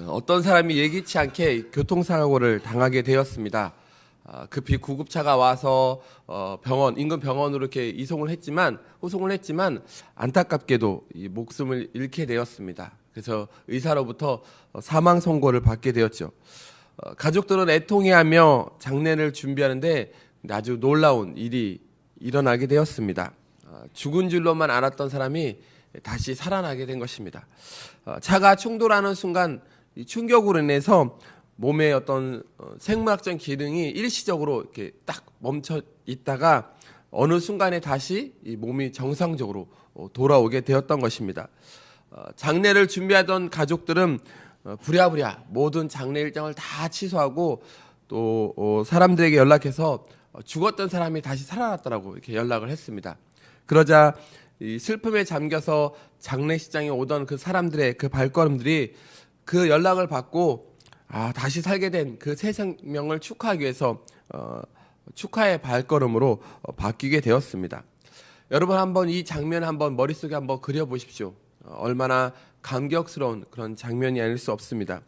어떤 사람이 예기치 않게 교통사고를 당하게 되었습니다. 급히 구급차가 와서 인근 병원으로 이렇게 호송을 했지만 안타깝게도 이 목숨을 잃게 되었습니다. 그래서 의사로부터 사망 선고를 받게 되었죠. 가족들은 애통해하며 장례를 준비하는데 아주 놀라운 일이 일어나게 되었습니다. 죽은 줄로만 알았던 사람이 다시 살아나게 된 것입니다. 차가 충돌하는 순간 이 충격으로 인해서 몸의 어떤 생물학적 기능이 일시적으로 이렇게 딱 멈춰 있다가 어느 순간에 다시 이 몸이 정상적으로 돌아오게 되었던 것입니다. 장례를 준비하던 가족들은 부랴부랴 모든 장례 일정을 다 취소하고 또 사람들에게 연락해서 죽었던 사람이 다시 살아났다라고 이렇게 연락을 했습니다. 그러자 이 슬픔에 잠겨서 장례식장에 오던 그 사람들의 그 발걸음들이 그 연락을 받고 다시 살게 된 그 새 생명을 축하하기 위해서 축하의 발걸음으로 바뀌게 되었습니다. 여러분 한번 이 장면 한번 머릿속에 한번 그려보십시오. 얼마나 감격스러운 그런 장면이 아닐 수 없습니다.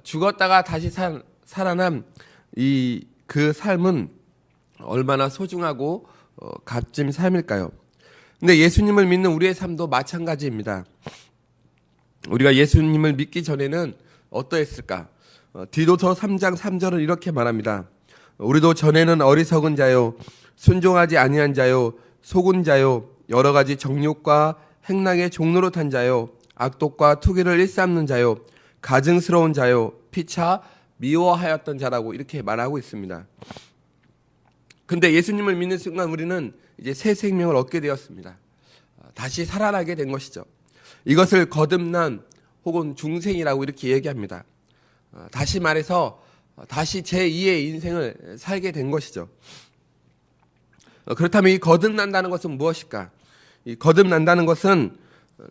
죽었다가 다시 살아난 그 삶은 얼마나 소중하고 값진 삶일까요? 근데 예수님을 믿는 우리의 삶도 마찬가지입니다. 우리가 예수님을 믿기 전에는 어떠했을까? 디도서 3장 3절은 이렇게 말합니다. 우리도 전에는 어리석은 자요, 순종하지 아니한 자요, 속은 자요, 여러 가지 정욕과 행락의 종로로 탄 자요, 악독과 투기를 일삼는 자요, 가증스러운 자요, 피차 미워하였던 자라고 이렇게 말하고 있습니다. 근데 예수님을 믿는 순간 우리는 이제 새 생명을 얻게 되었습니다. 다시 살아나게 된 것이죠. 이것을 거듭난 혹은 중생이라고 이렇게 얘기합니다. 다시 말해서 다시 제2의 인생을 살게 된 것이죠. 그렇다면 이 거듭난다는 것은 무엇일까? 이 거듭난다는 것은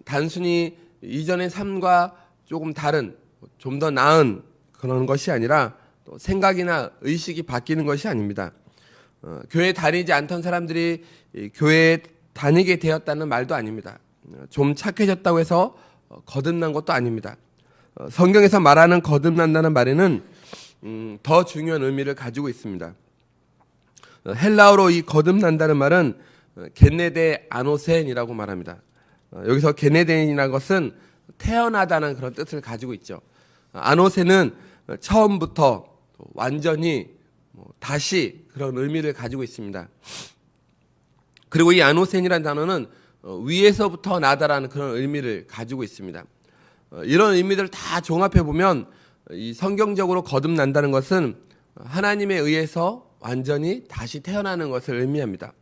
단순히 이전의 삶과 조금 다른, 좀 더 나은 그런 것이 아니라 또 생각이나 의식이 바뀌는 것이 아닙니다. 교회 다니지 않던 사람들이 교회에 다니게 되었다는 말도 아닙니다. 좀 착해졌다고 해서 거듭난 것도 아닙니다. 성경에서 말하는 거듭난다는 말에는 더 중요한 의미를 가지고 있습니다. 헬라어로 이 거듭난다는 말은 게네데 아노센이라고 말합니다. 여기서 게네덴이라는 것은 태어나다는 그런 뜻을 가지고 있죠. 아노센은 처음부터 완전히 다시 그런 의미를 가지고 있습니다. 그리고 이 아노센이라는 단어는 위에서부터 나다라는 그런 의미를 가지고 있습니다. 이런 의미들을 다 종합해 보면 이 성경적으로 거듭난다는 것은 하나님에 의해서 완전히 다시 태어나는 것을 의미합니다.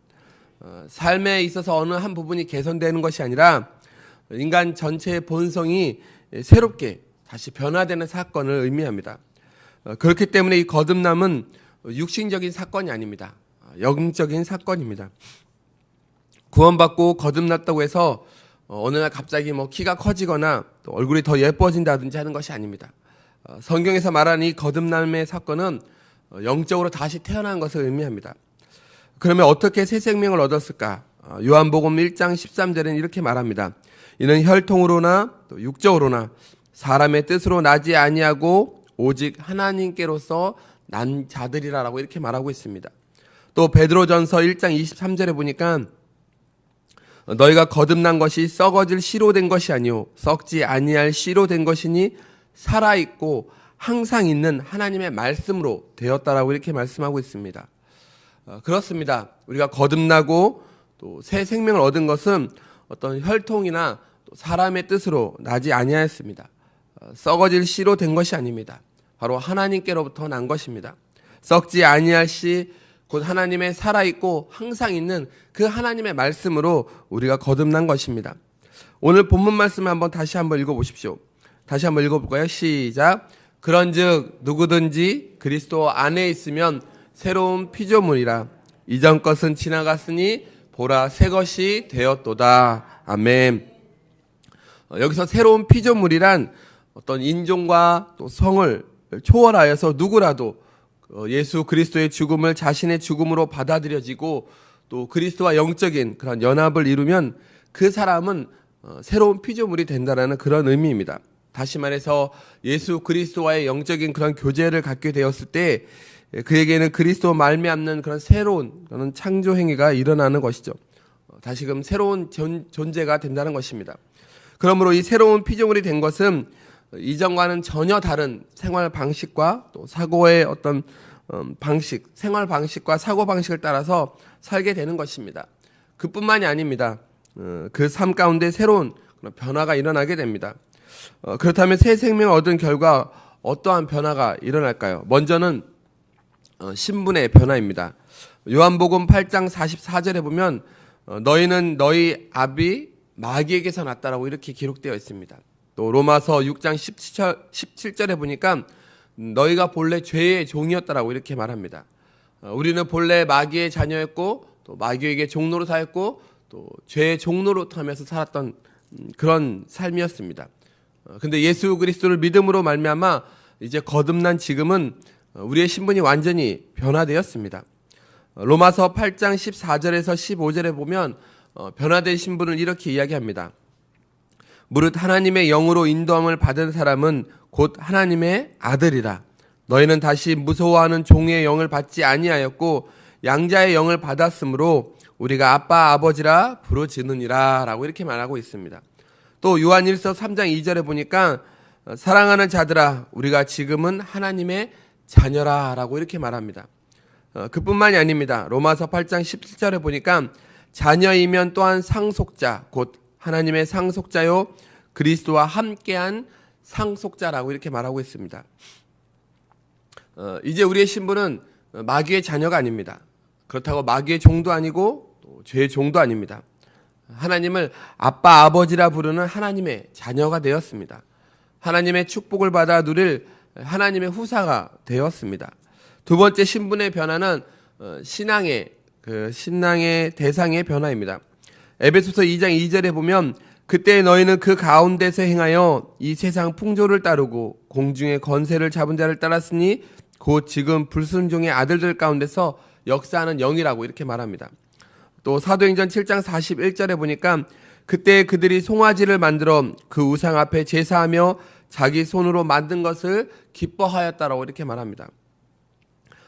삶에 있어서 어느 한 부분이 개선되는 것이 아니라 인간 전체의 본성이 새롭게 다시 변화되는 사건을 의미합니다. 그렇기 때문에 이 거듭남은 육신적인 사건이 아닙니다. 영적인 사건입니다. 구원받고 거듭났다고 해서 어느 날 갑자기 키가 커지거나 또 얼굴이 더 예뻐진다든지 하는 것이 아닙니다. 성경에서 말하는 이 거듭남의 사건은 영적으로 다시 태어난 것을 의미합니다. 그러면 어떻게 새 생명을 얻었을까? 요한복음 1장 13절에는 이렇게 말합니다. 이는 혈통으로나 또 육적으로나 사람의 뜻으로 나지 아니하고 오직 하나님께로서 난 자들이라고 이렇게 말하고 있습니다. 또 베드로전서 1장 23절에 보니까 너희가 거듭난 것이 썩어질 씨로 된 것이 아니요 썩지 아니할 씨로 된 것이니 살아있고 항상 있는 하나님의 말씀으로 되었다라고 이렇게 말씀하고 있습니다. 그렇습니다. 우리가 거듭나고 또 새 생명을 얻은 것은 어떤 혈통이나 또 사람의 뜻으로 나지 아니하였습니다. 썩어질 씨로 된 것이 아닙니다. 바로 하나님께로부터 난 것입니다. 썩지 아니할 씨 곧 하나님의 살아있고 항상 있는 그 하나님의 말씀으로 우리가 거듭난 것입니다. 오늘 본문 말씀을 다시 한번 읽어보십시오. 다시 한번 읽어볼까요? 시작. 그런즉 누구든지 그리스도 안에 있으면 새로운 피조물이라 이전 것은 지나갔으니 보라 새 것이 되었도다. 아멘. 여기서 새로운 피조물이란 어떤 인종과 또 성을 초월하여서 누구라도 예수 그리스도의 죽음을 자신의 죽음으로 받아들여지고 또 그리스도와 영적인 그런 연합을 이루면 그 사람은 새로운 피조물이 된다는 그런 의미입니다. 다시 말해서 예수 그리스도와의 영적인 그런 교제를 갖게 되었을 때 그에게는 그리스도 말미암는 그런 새로운 그런 창조 행위가 일어나는 것이죠. 다시금 새로운 존재가 된다는 것입니다. 그러므로 이 새로운 피조물이 된 것은 이전과는 전혀 다른 생활 방식과 또 사고의 어떤 방식, 생활 방식과 사고 방식을 따라서 살게 되는 것입니다. 그뿐만이 아닙니다. 그 삶 가운데 새로운 변화가 일어나게 됩니다. 그렇다면 새 생명을 얻은 결과 어떠한 변화가 일어날까요? 먼저는 신분의 변화입니다. 요한복음 8장 44절에 보면 너희는 너희 아비 마귀에게서 났다라고 이렇게 기록되어 있습니다. 또 로마서 6장 17절에 보니까 너희가 본래 죄의 종이었다라고 이렇게 말합니다. 우리는 본래 마귀의 자녀였고 또 마귀에게 종로로 사였고 또 죄의 종로로 하면서 살았던 그런 삶이었습니다. 근데 예수 그리스도를 믿음으로 말미암아 이제 거듭난 지금은 우리의 신분이 완전히 변화되었습니다. 로마서 8장 14절에서 15절에 보면 변화된 신분을 이렇게 이야기합니다. 무릇 하나님의 영으로 인도함을 받은 사람은 곧 하나님의 아들이라. 너희는 다시 무서워하는 종의 영을 받지 아니하였고 양자의 영을 받았으므로 우리가 아빠 아버지라 부르짖느니라 라고 이렇게 말하고 있습니다. 또 요한일서 3장 2절에 보니까 사랑하는 자들아 우리가 지금은 하나님의 자녀라 라고 이렇게 말합니다. 그뿐만이 아닙니다. 로마서 8장 17절에 보니까 자녀이면 또한 상속자 곧 하나님의 상속자요 그리스도와 함께한 상속자라고 이렇게 말하고 있습니다. 이제 우리의 신분은 마귀의 자녀가 아닙니다. 그렇다고 마귀의 종도 아니고 또 죄의 종도 아닙니다. 하나님을 아빠 아버지라 부르는 하나님의 자녀가 되었습니다. 하나님의 축복을 받아 누릴 하나님의 후사가 되었습니다. 두 번째 신분의 변화는 신앙의 대상의 변화입니다. 에베소서 2장 2절에 보면 그때 너희는 그 가운데서 행하여 이 세상 풍조를 따르고 공중의 권세를 잡은 자를 따랐으니 곧 지금 불순종의 아들들 가운데서 역사하는 영이라고 이렇게 말합니다. 또 사도행전 7장 41절에 보니까 그때 그들이 송아지를 만들어 그 우상 앞에 제사하며 자기 손으로 만든 것을 기뻐하였다라고 이렇게 말합니다.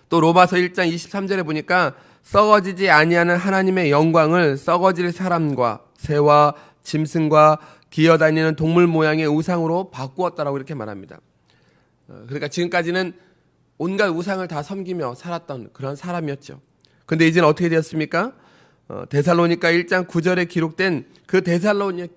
또 로마서 1장 23절에 보니까 썩어지지 아니하는 하나님의 영광을 썩어질 사람과 새와 짐승과 기어다니는 동물 모양의 우상으로 바꾸었다라고 이렇게 말합니다. 그러니까 지금까지는 온갖 우상을 다 섬기며 살았던 그런 사람이었죠. 그런데 이제는 어떻게 되었습니까? 데살로니가 1장 9절에 기록된 그 데살로니가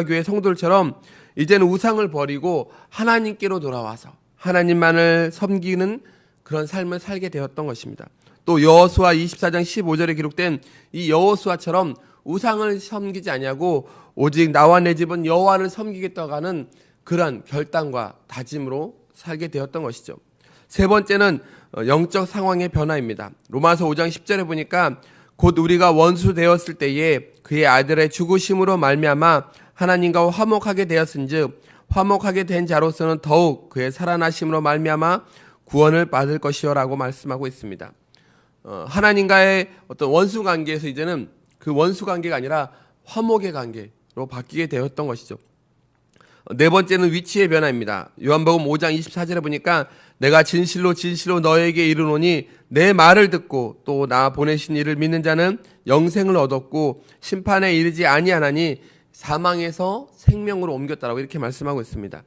교회 성도들처럼 이제는 우상을 버리고 하나님께로 돌아와서 하나님만을 섬기는 그런 삶을 살게 되었던 것입니다. 또 여호수아 24장 15절에 기록된 이 여호수아처럼 우상을 섬기지 아니하고 오직 나와 내 집은 여호와를 섬기겠다고 하는 그러한 결단과 다짐으로 살게 되었던 것이죠. 세 번째는 영적 상황의 변화입니다. 로마서 5장 10절에 보니까 곧 우리가 원수 되었을 때에 그의 아들의 죽으심으로 말미암아 하나님과 화목하게 되었은즉 화목하게 된 자로서는 더욱 그의 살아나심으로 말미암아 구원을 받을 것이요라고 말씀하고 있습니다. 하나님과의 어떤 원수 관계에서 이제는 그 원수 관계가 아니라 화목의 관계로 바뀌게 되었던 것이죠. 네 번째는 위치의 변화입니다. 요한복음 5장 24절에 보니까 내가 진실로 너에게 이르노니 내 말을 듣고 또 나 보내신 이를 믿는 자는 영생을 얻었고 심판에 이르지 아니하나니 사망에서 생명으로 옮겼다라고 이렇게 말씀하고 있습니다.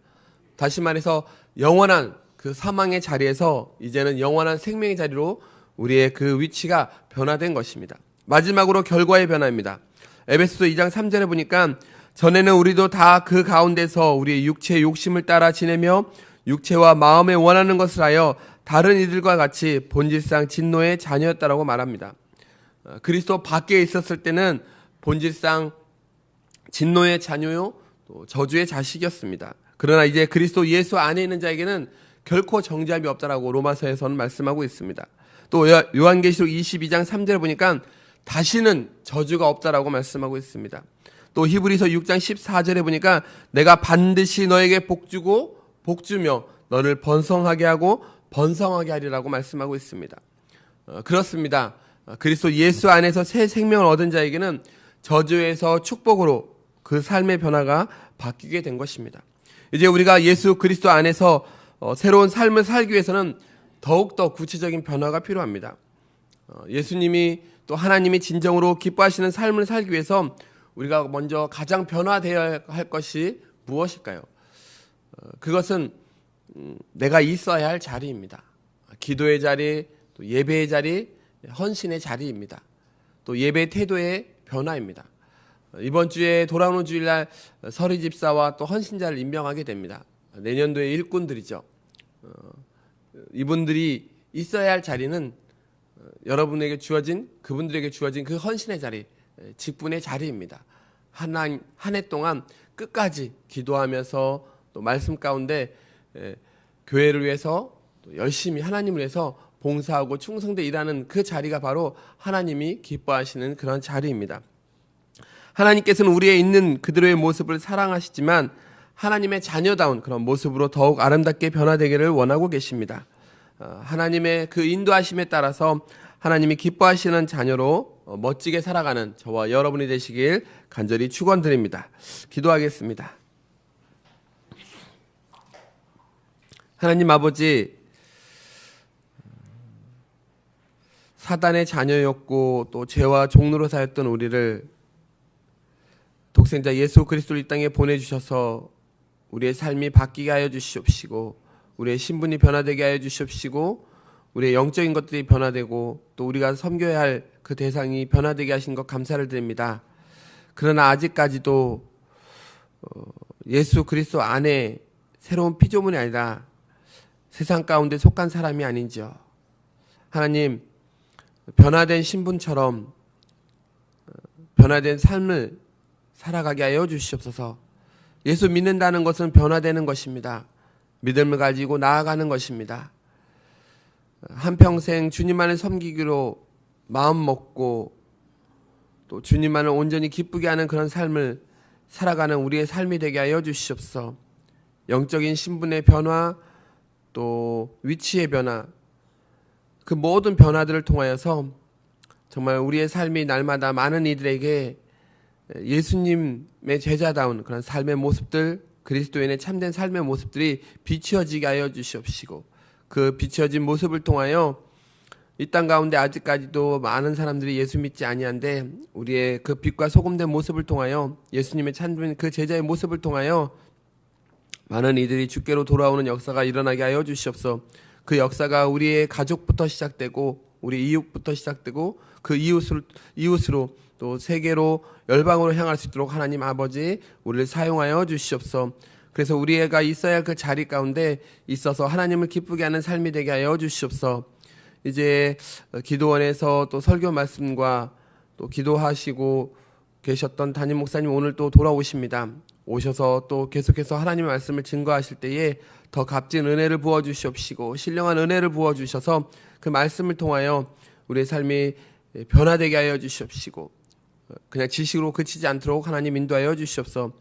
다시 말해서 영원한 그 사망의 자리에서 이제는 영원한 생명의 자리로 우리의 그 위치가 변화된 것입니다. 마지막으로 결과의 변화입니다. 에베소서 2장 3절에 보니까 전에는 우리도 다 그 가운데서 우리의 육체의 욕심을 따라 지내며 육체와 마음에 원하는 것을 하여 다른 이들과 같이 본질상 진노의 자녀였다라고 말합니다. 그리스도 밖에 있었을 때는 본질상 진노의 자녀요 또 저주의 자식이었습니다. 그러나 이제 그리스도 예수 안에 있는 자에게는 결코 정죄함이 없다라고 로마서에서는 말씀하고 있습니다. 또 요한계시록 22장 3절에 보니까 다시는 저주가 없다라고 말씀하고 있습니다. 또 히브리서 6장 14절에 보니까 내가 반드시 너에게 복주고 복주며 너를 번성하게 하고 번성하게 하리라고 말씀하고 있습니다. 그렇습니다. 그리스도 예수 안에서 새 생명을 얻은 자에게는 저주에서 축복으로 그 삶의 변화가 바뀌게 된 것입니다. 이제 우리가 예수 그리스도 안에서 새로운 삶을 살기 위해서는 더욱더 구체적인 변화가 필요합니다. 예수님이 또 하나님이 진정으로 기뻐하시는 삶을 살기 위해서 우리가 먼저 가장 변화되어야 할 것이 무엇일까요? 그것은 내가 있어야 할 자리입니다. 기도의 자리, 또 예배의 자리, 헌신의 자리입니다. 또 예배 태도의 변화입니다. 이번 주에 돌아오는 주일날 서리 집사와 또 헌신자를 임명하게 됩니다. 내년도의 일꾼들이죠. 이분들이 있어야 할 자리는 여러분에게 주어진, 그분들에게 주어진 그 헌신의 자리, 직분의 자리입니다. 한 해 동안 끝까지 기도하면서 또 말씀 가운데 교회를 위해서 또 열심히 하나님을 위해서 봉사하고 충성되 일하는 그 자리가 바로 하나님이 기뻐하시는 그런 자리입니다. 하나님께서는 우리의 있는 그대로의 모습을 사랑하시지만 하나님의 자녀다운 그런 모습으로 더욱 아름답게 변화되기를 원하고 계십니다. 하나님의 그 인도하심에 따라서 하나님이 기뻐하시는 자녀로 멋지게 살아가는 저와 여러분이 되시길 간절히 축원드립니다. 기도하겠습니다. 하나님 아버지, 사단의 자녀였고 또 죄와 종로로 사였던 우리를 독생자 예수 그리스도를 이 땅에 보내주셔서 우리의 삶이 바뀌게 하여 주시옵시고 우리의 신분이 변화되게 하여 주시옵시고 우리의 영적인 것들이 변화되고 또 우리가 섬겨야 할 그 대상이 변화되게 하신 것 감사를 드립니다. 그러나 아직까지도 예수 그리스도 안에 새로운 피조물이 아니라 세상 가운데 속한 사람이 아닌지요. 하나님, 변화된 신분처럼 변화된 삶을 살아가게 하여 주시옵소서. 예수 믿는다는 것은 변화되는 것입니다. 믿음을 가지고 나아가는 것입니다. 한평생 주님만을 섬기기로 마음 먹고 또 주님만을 온전히 기쁘게 하는 그런 삶을 살아가는 우리의 삶이 되게 하여 주시옵소서. 영적인 신분의 변화, 또 위치의 변화, 그 모든 변화들을 통하여서 정말 우리의 삶이 날마다 많은 이들에게 예수님의 제자다운 그런 삶의 모습들, 그리스도인의 참된 삶의 모습들이 비추어지게 하여 주시옵시고 그 비추어진 모습을 통하여 이 땅 가운데 아직까지도 많은 사람들이 예수 믿지 아니한데 우리의 그 빛과 소금된 모습을 통하여 예수님의 참된 그 제자의 모습을 통하여 많은 이들이 주께로 돌아오는 역사가 일어나게 하여 주시옵소서. 그 역사가 우리의 가족부터 시작되고 우리 이웃부터 시작되고 그 이웃으로 또 세계로 열방으로 향할 수 있도록 하나님 아버지 우리를 사용하여 주시옵소서. 그래서 우리가 있어야 할 그 자리 가운데 있어서 하나님을 기쁘게 하는 삶이 되게 하여 주시옵소서. 이제 기도원에서 또 설교 말씀과 또 기도하시고 계셨던 담임 목사님 오늘 또 돌아오십니다. 오셔서 또 계속해서 하나님의 말씀을 증거하실 때에 더 값진 은혜를 부어주시옵시고 신령한 은혜를 부어주셔서 그 말씀을 통하여 우리의 삶이 변화되게 하여 주시옵시고 그냥 지식으로 그치지 않도록 하나님 인도하여 주시옵소서.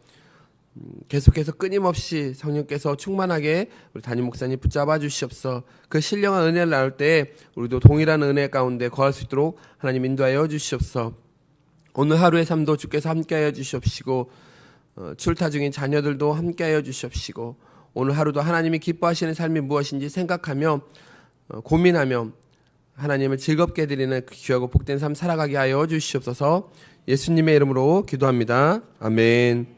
계속해서 끊임없이 성령께서 충만하게 우리 담임 목사님 붙잡아 주시옵소서. 그 신령한 은혜를 나눌 때 우리도 동일한 은혜 가운데 거할 수 있도록 하나님 인도하여 주시옵소서. 오늘 하루의 삶도 주께서 함께하여 주시옵시고 출타 중인 자녀들도 함께하여 주시옵시고 오늘 하루도 하나님이 기뻐하시는 삶이 무엇인지 생각하며 고민하며 하나님을 즐겁게 드리는 그 귀하고 복된 삶 살아가게 하여 주시옵소서. 예수님의 이름으로 기도합니다. 아멘.